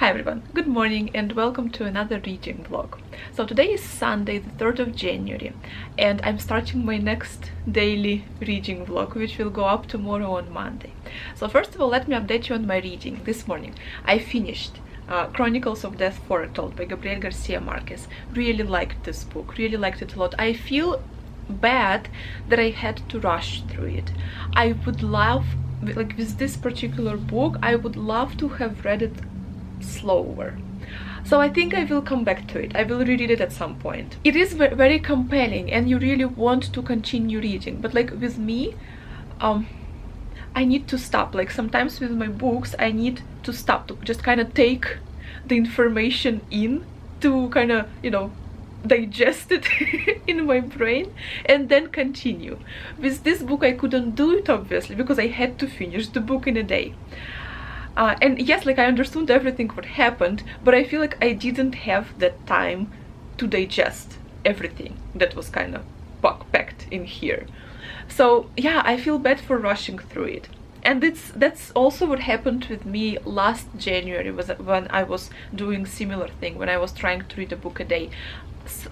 Hi everyone, good morning and welcome to another reading vlog. So today is Sunday, the 3rd of January, and I'm starting my next daily reading vlog, which will go up tomorrow on Monday. So first of all, let me update you on my reading. This morning I finished Chronicles of Death Foretold by Gabriel Garcia Marquez. Really liked this book, really liked it a lot. I feel bad that I had to rush through it. I would love, like with this particular book, I would love to have read it slower. So I think I will come back to it. I will reread it at some point. It is very compelling and you really want to continue reading, but like with me, I need to stop. Like sometimes with my books I need to stop, to just kind of take the information in, to kind of, you know, digest it in my brain and then continue. With this book I couldn't do it, obviously, because I had to finish the book in a day. And yes, like I understood everything what happened, but I feel like I didn't have that time to digest everything that was kind of packed in here. So yeah, I feel bad for rushing through it. And that's also what happened with me last January, was when I was doing similar thing, when I was trying to read a book a day.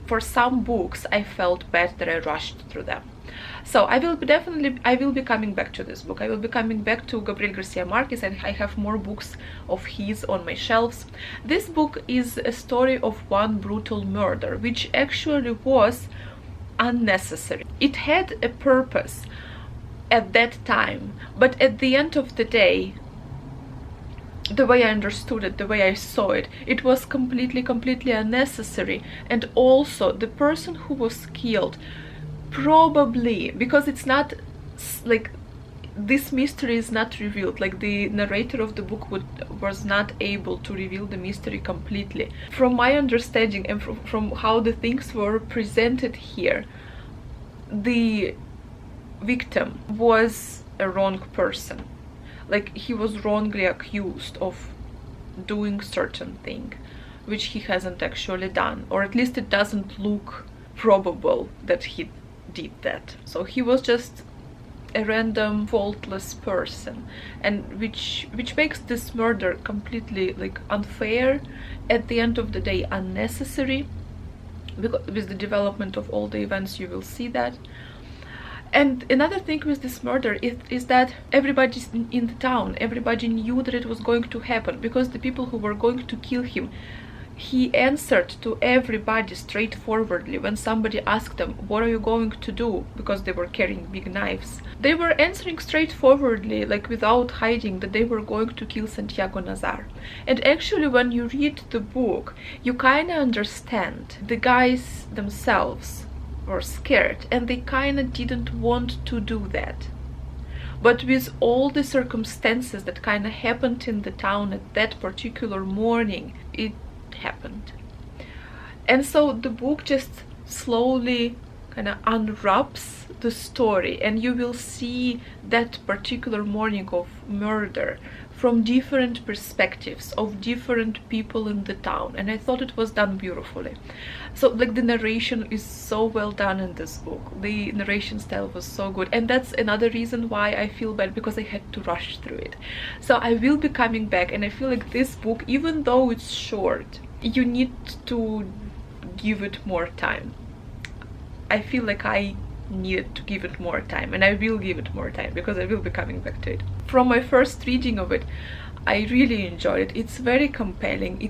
For some books I felt bad that I rushed through them. So I will be coming back to this book. I will be coming back to Gabriel Garcia Marquez, and I have more books of his on my shelves. This book is a story of one brutal murder, which actually was unnecessary. It had a purpose at that time, but at the end of the day, the way I understood it, the way I saw it, it was completely unnecessary. And also the person who was killed, probably because it's not like, this mystery is not revealed, like the narrator of the book was not able to reveal the mystery completely. From my understanding and from how the things were presented here, the victim was a wrong person. Like he was wrongly accused of doing certain thing which he hasn't actually done, or at least it doesn't look probable that he did that. So he was just a random faultless person, and which makes this murder completely like unfair, at the end of the day unnecessary, because with the development of all the events you will see that. And another thing with this murder is that everybody in the town, everybody knew that it was going to happen, because the people who were going to kill him, he answered to everybody straightforwardly. When somebody asked them, what are you going to do, because they were carrying big knives, they were answering straightforwardly, like without hiding, that they were going to kill Santiago Nazar. And actually when you read the book, you kind of understand the guys themselves were scared and they kind of didn't want to do that. But with all the circumstances that kind of happened in the town at that particular morning, it happened. And so the book just slowly kind of unwraps the story, and you will see that particular morning of murder from different perspectives of different people in the town, and I thought it was done beautifully. So like the narration is so well done in this book, the narration style was so good, and that's another reason why I feel bad, because I had to rush through it. So I will be coming back, and I feel like this book, even though it's short, you need to give it more time. I feel like I needed to give it more time, and I will give it more time because I will be coming back to it. From my first reading of it, I really enjoyed it. It's very compelling,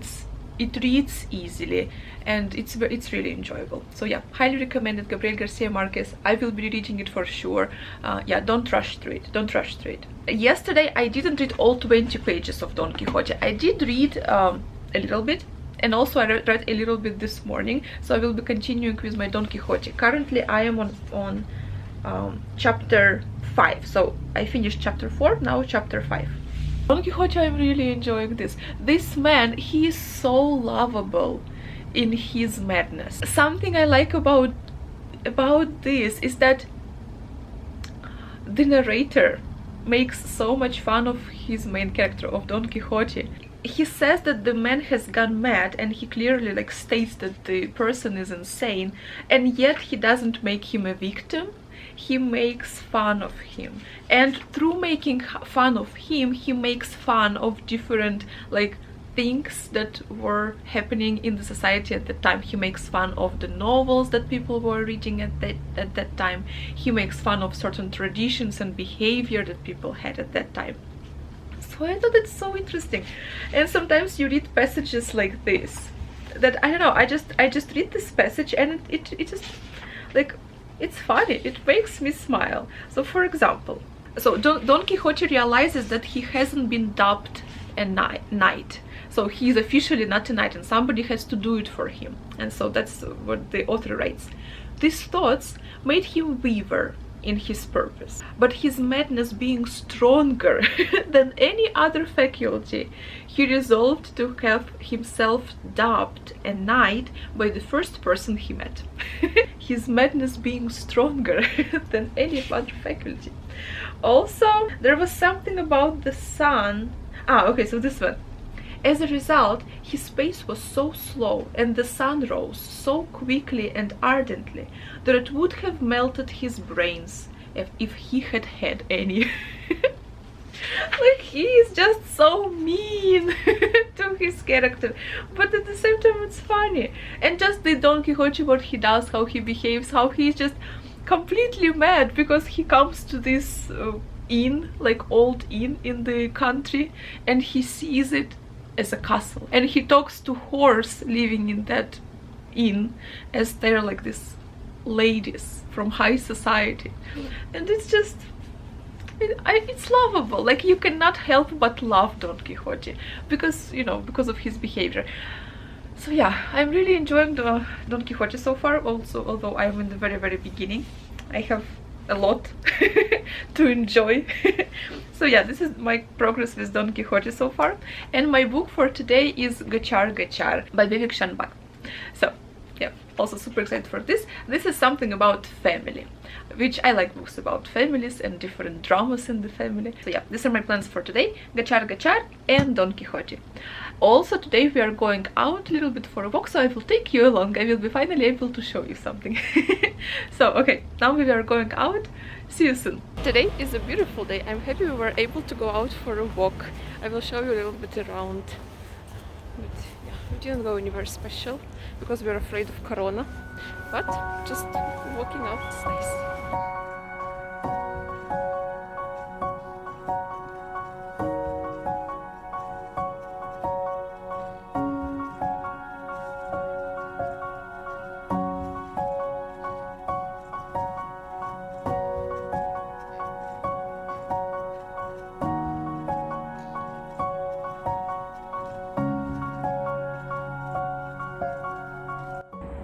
it reads easily, and it's really enjoyable. So yeah, highly recommended, Gabriel Garcia Marquez. I will be reading it for sure. Yeah, don't rush through it. Yesterday I didn't read all 20 pages of Don Quixote. I did read a little bit, and also I read a little bit this morning, so I will be continuing with my Don Quixote. Currently I am on chapter 5, so I finished chapter 4, now chapter 5. Don Quixote, I'm really enjoying this. This man, he is so lovable in his madness. Something I like about this is that the narrator makes so much fun of his main character, of Don Quixote. He says that the man has gone mad, and he clearly like states that the person is insane, and yet he doesn't make him a victim. He makes fun of him, and through making fun of him, he makes fun of different like things that were happening in the society at the time. He makes fun of the novels that people were reading at that time. He makes fun of certain traditions and behavior that people had at that time. So I thought it's so interesting. And sometimes you read passages like this that, I don't know, I just read this passage and it just, like, it's funny, it makes me smile. So for example, so Don Quixote realizes that he hasn't been dubbed a knight. So he's officially not a knight and somebody has to do it for him. And so that's what the author writes. These thoughts made him waver in his purpose, but his madness being stronger than any other faculty, he resolved to have himself dubbed a knight by the first person he met. His madness being stronger than any other faculty. Also, there was something about the sun. Okay, so this one. As a result, his pace was so slow and the sun rose so quickly and ardently that it would have melted his brains if he had had any. Like, he is just so mean to his character, but at the same time it's funny. And just the Don Quixote, what he does, how he behaves, how he's just completely mad because he comes to this inn, like old inn in the country, and he sees it as a castle, and he talks to horse living in that inn as they're like these ladies from high society. And it's just, it's lovable. Like, you cannot help but love Don Quixote because, you know, because of his behavior. So yeah, I'm really enjoying the Don Quixote so far. Also, although I'm in the very beginning, I have a lot to enjoy. So yeah, this is my progress with Don Quixote so far, and my book for today is Gachar Gachar by Vivek Shanbhag. So yeah, also super excited for this. This is something about family, which I like books about families and different dramas in the family. So yeah, these are my plans for today: Gachar Gachar and Don Quixote. Also today we are going out a little bit for a walk, so I will take you along. I will be finally able to show you something. So okay, now we are going out. See you soon. Today is a beautiful day. I'm happy we were able to go out for a walk. I will show you a little bit around. But yeah, we didn't go anywhere special because we are afraid of corona, but just walking out is nice.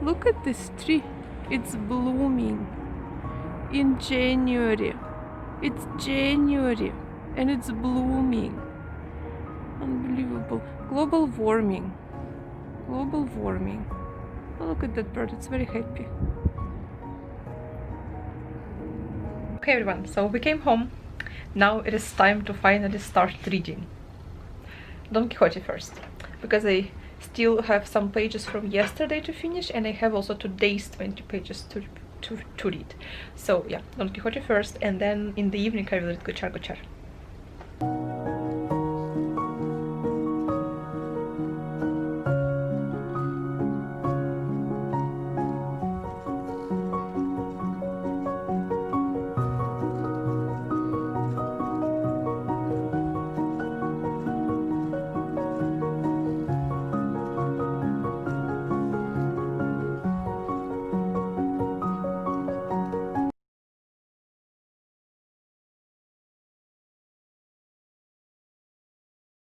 Look at this tree, it's blooming in January. It's January and it's blooming. Unbelievable. Global warming. Global warming. Oh, look at that bird, it's very happy. Okay everyone, so we came home. Now it is time to finally start reading Don Quixote first, because I still have some pages from yesterday to finish, and I have also today's 20 pages to read. So yeah, Don Quixote first, and then in the evening I will read Gachar Gachar.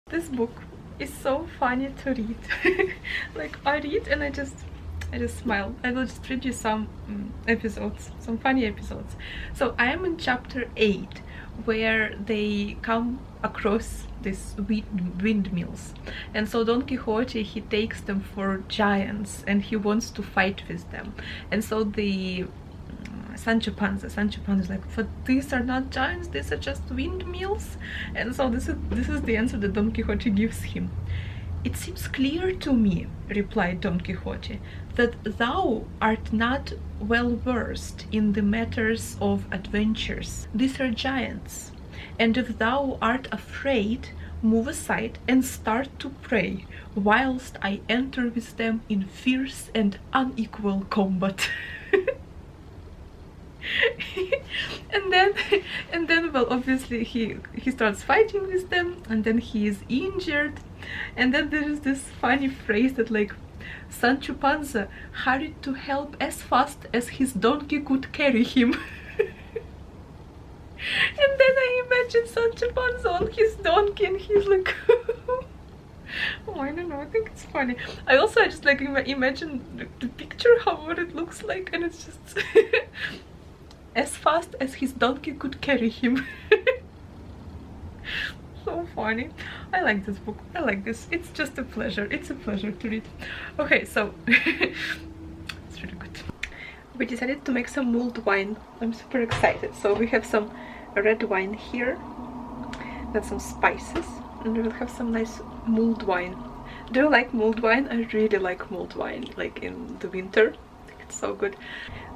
This book is so funny to read. Like, I read and I just smile. I will just read you some episodes, some funny episodes. So I am in chapter 8, where they come across these windmills, and so Don Quixote, he takes them for giants and he wants to fight with them. And so the Sancho Panza is like, but these are not giants, these are just windmills. And so this is the answer that Don Quixote gives him. It seems clear to me, replied Don Quixote, that thou art not well versed in the matters of adventures. These are giants, and if thou art afraid, move aside and start to pray, whilst I enter with them in fierce and unequal combat. and then well, obviously he starts fighting with them, and then he is injured, and then there is this funny phrase that, like, Sancho Panza hurried to help as fast as his donkey could carry him. And then I imagine Sancho Panza on his donkey, and he's like oh, I don't know, I think it's funny. I just like imagine the picture, how it looks like, and it's just as fast as his donkey could carry him. So funny. I like this book. I like this. It's just a pleasure. It's a pleasure to read. Okay, so it's really good. We decided to make some mulled wine. I'm super excited. So we have some red wine here, then some spices, and we'll have some nice mulled wine. Do you like mulled wine? I really like mulled wine, like in the winter. I think it's so good.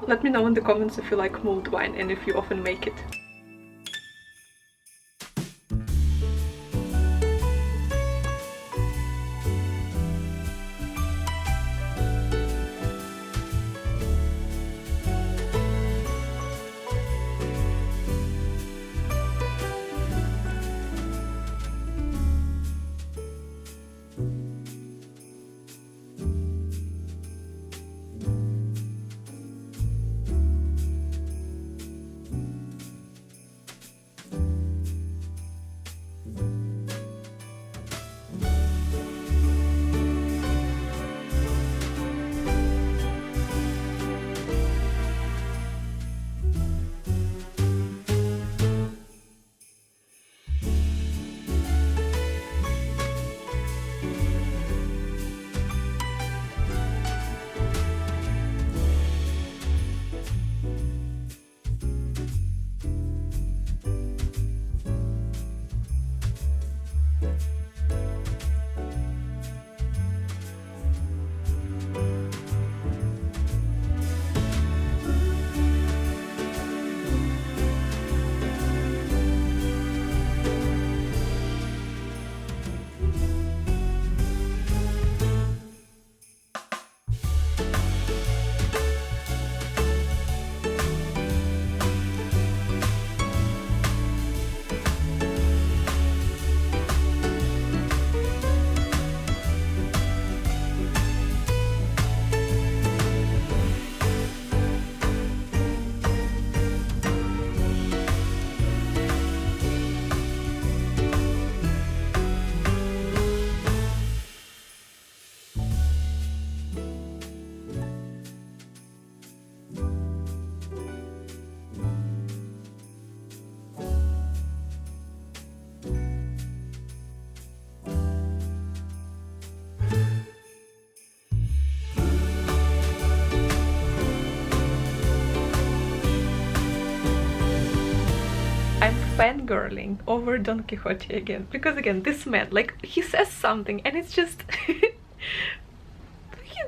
Let me know in the comments if you like mulled wine and if you often make it. Fangirling over Don Quixote again, because again, this man, like, he says something and it's just he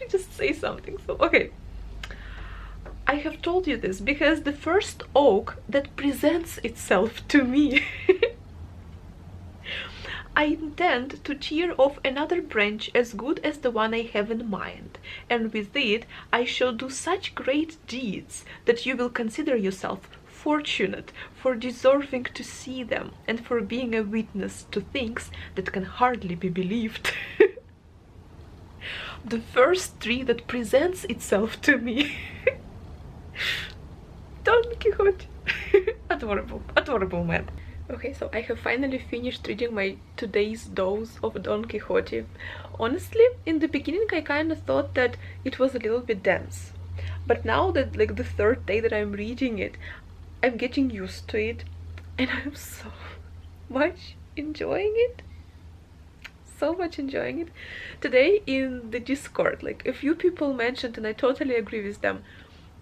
just says something. So okay, I have told you this because the first oak that presents itself to me I intend to tear off another branch as good as the one I have in mind, and with it I shall do such great deeds that you will consider yourself fortunate for deserving to see them and for being a witness to things that can hardly be believed. The first tree that presents itself to me. Don Quixote. Adorable, adorable man. Okay, so I have finally finished reading my today's dose of Don Quixote. Honestly, in the beginning I kind of thought that it was a little bit dense, but now that, like, the third day that I'm reading it, I'm getting used to it, and I'm so much enjoying it. So much enjoying it. Today in the Discord, like, a few people mentioned, and I totally agree with them,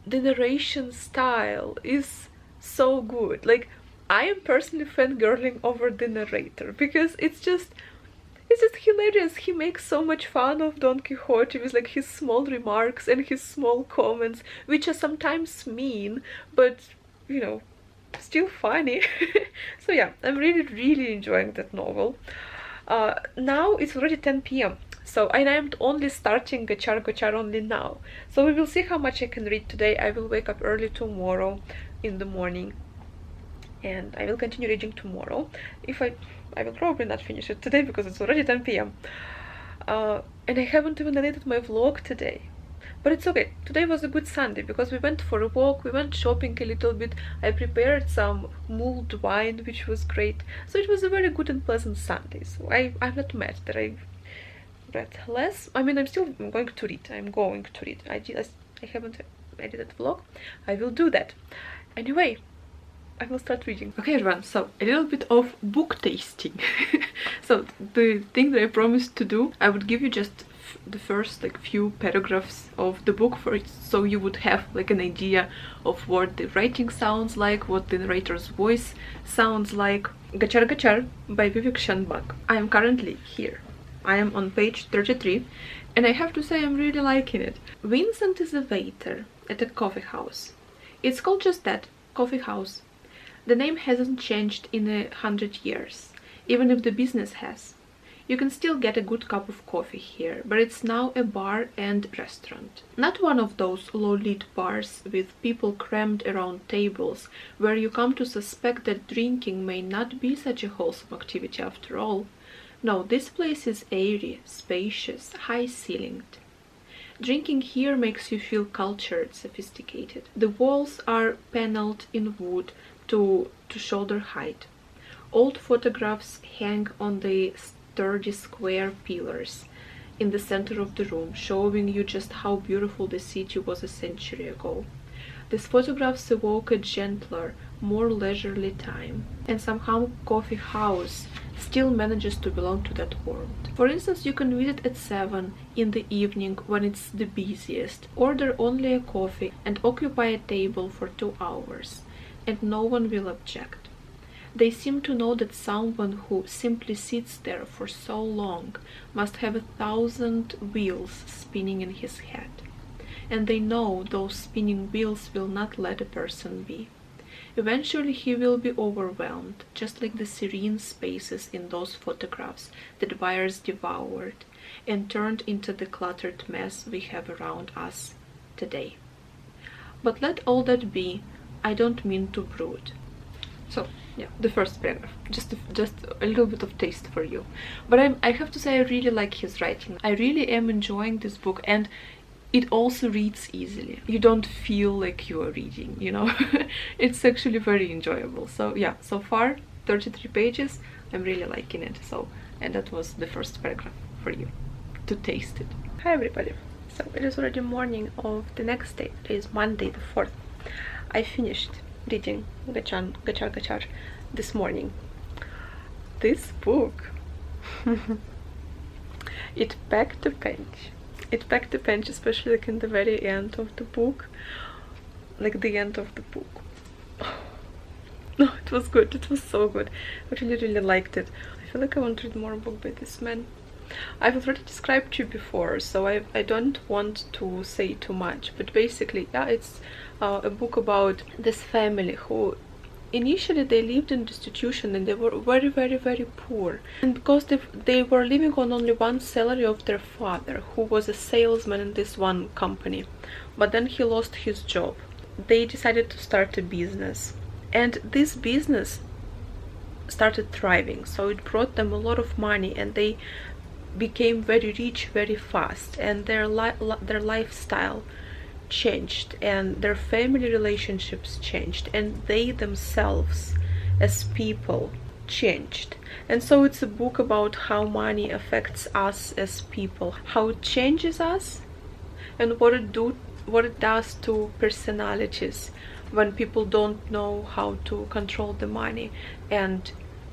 the narration style is so good. Like, I am personally fangirling over the narrator because it's just hilarious. He makes so much fun of Don Quixote with, like, his small remarks and his small comments, which are sometimes mean, but, you know, still funny. So yeah, I'm really enjoying that novel. Now it's already 10 p.m. So I am only starting Gachar only now. So we will see how much I can read today. I will wake up early tomorrow in the morning, and I will continue reading tomorrow. If I will probably not finish it today because it's already 10 p.m. And I haven't even edited my vlog today. But it's okay. Today was a good Sunday because we went for a walk, we went shopping a little bit. I prepared some mulled wine, which was great. So it was a very good and pleasant Sunday. So I'm not mad that I read less. I mean, I'm still going to read. I'm going to read. I haven't edited vlog. I will do that. Anyway, I will start reading. Okay, everyone, so a little bit of book tasting. So the thing that I promised to do, I would give you just the first like few paragraphs of the book for it, so you would have like an idea of what the writing sounds like, what the narrator's voice sounds like. Gachar by Vivek Shanbag. I am currently here. I am on page 33, and I have to say I'm really liking it. Vincent is a waiter at a coffee house. It's called just that, coffee house. The name hasn't changed in 100 years, even if the business has. You can still get a good cup of coffee here, but it's now a bar and restaurant. Not one of those low-lit bars with people crammed around tables, where you come to suspect that drinking may not be such a wholesome activity after all. No, this place is airy, spacious, high-ceilinged. Drinking here makes you feel cultured, sophisticated. The walls are paneled in wood to shoulder height. Old photographs hang on the sturdy square pillars in the center of the room, showing you just how beautiful the city was a century ago. These photographs evoke a gentler, more leisurely time, and somehow Coffee House still manages to belong to that world. For instance, you can visit at 7 in the evening when it's the busiest, order only a coffee and occupy a table for 2 hours, and no one will object. They seem to know that someone who simply sits there for so long must have 1,000 wheels spinning in his head. And they know those spinning wheels will not let a person be. Eventually he will be overwhelmed, just like the serene spaces in those photographs that buyers devoured and turned into the cluttered mess we have around us today. But let all that be. I don't mean to brood. So yeah, the first paragraph, just a little bit of taste for you. But I have to say I really like his writing. I really am enjoying this book, and it also reads easily. You don't feel like you are reading, you know. It's actually very enjoyable. So yeah, so far 33 pages, I'm really liking it. So, and that was the first paragraph for you to taste it. Hi everybody. So it is already morning of the next day. It is Monday the 4th. I finished reading Gachar this morning. This book, it packed a punch. It packed a punch, especially like in the very end of the book. Like the end of the book. No, it was good. It was so good. I really liked it. I feel like I want to read more book by this man. I've already described you before, so I don't want to say too much, but basically, yeah, it's a book about this family who initially they lived in destitution, and they were very poor, and because they were living on only one salary of their father, who was a salesman in this one company, but then he lost his job. They decided to start a business, and this business started thriving, so it brought them a lot of money, and they became very rich very fast, and their lifestyle changed, and their family relationships changed, and they themselves as people changed. And so it's a book about how money affects us as people, how it changes us, and what it does to personalities when people don't know how to control the money, and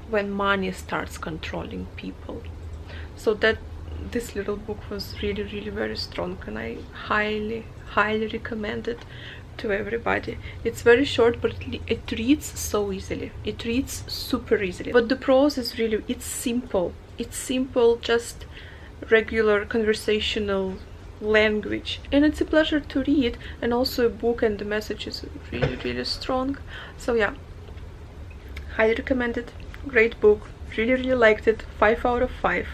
when money starts controlling people. So that this little book was really very strong, and I highly recommend it to everybody. It's very short, but it reads so easily. It reads super easily. But the prose is really, it's simple, just regular conversational language, and it's a pleasure to read, and also a book, and the message is really strong. So yeah, highly recommend it. Great book, really liked it. 5 out of 5.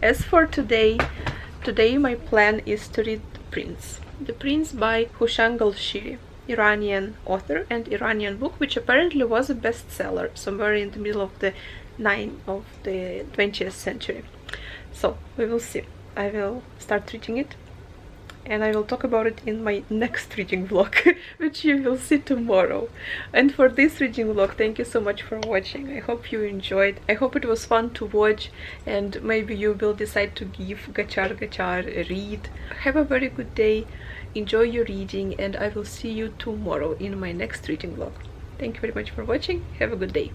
As for today my plan is to read The Prince by Hushan Galshiri, Iranian author and Iranian book, which apparently was a bestseller somewhere in the middle of the 20th century. So we will see. I will start reading it, and I will talk about it in my next reading vlog, which you will see tomorrow. And for this reading vlog, thank you so much for watching. I hope you enjoyed. I hope it was fun to watch, and maybe you will decide to give Gachar a read. Have a very good day, enjoy your reading, and I will see you tomorrow in my next reading vlog. Thank you very much for watching. Have a good day.